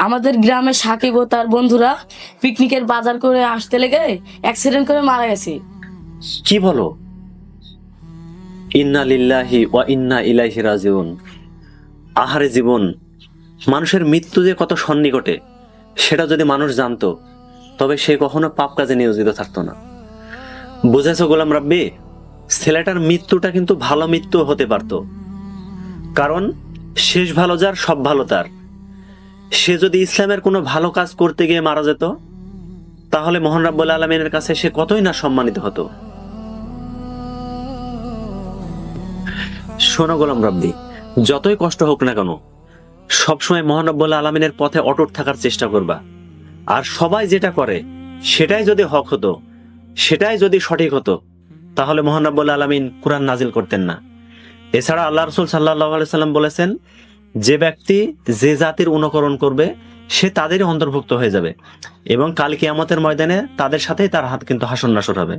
আমাদের গ্রামে সাকিব ও তার বন্ধুরা পিকনিকের বাজার করে আসতে লেগে অ্যাক্সিডেন্ট করে মারা গেছে। কি বলো? ইন্না লিল্লাহি ওয়া ইন্না ইলাইহি রাজিউন। আহারে জীবন, মানুষের মৃত্যু যে কত সন্নিকটে সেটা যদি মানুষ জানতো তবে সে কখনো পাপ কাজে নিয়োজিত থাকতো না। বুঝেছো গোলাম রাব্বি? ছেলেটার মৃত্যুটা কিন্তু ভালো মৃত্যু হতে পারতো, কারণ শেষ ভালো যার সব ভালো তার। সে যদি ইসলামের কোনো ভালো কাজ করতে গিয়ে মারা যেত তাহলে মহান রাব্বুল আলামিনের কাছে সে কতই না সম্মানিত হতো। শোনো গোলাম রাব্বি, যতই কষ্ট হোক না কেন সবসময় মহান রাব্বুল আলামিনের পথে অটুট থাকার চেষ্টা করবা। আর সবাই যেটা করে সেটাই যদি হক হতো, সেটাই যদি সঠিক হতো, তাহলে মহান রাব্বুল আলামিন কুরআন নাজিল করতেন না। এছাড়া আল্লাহ রাসূল সাল্লাল্লাহু আলাইহি সাল্লাম বলেছেন, যে ব্যক্তি যে জাতির অনুকরণ করবে সে তাদেরই অন্তর্ভুক্ত হয়ে যাবে এবং কাল কিয়ামতের ময়দানে তাদের সাথেই তার হাত কিন্তু হাসর নাসর হবে।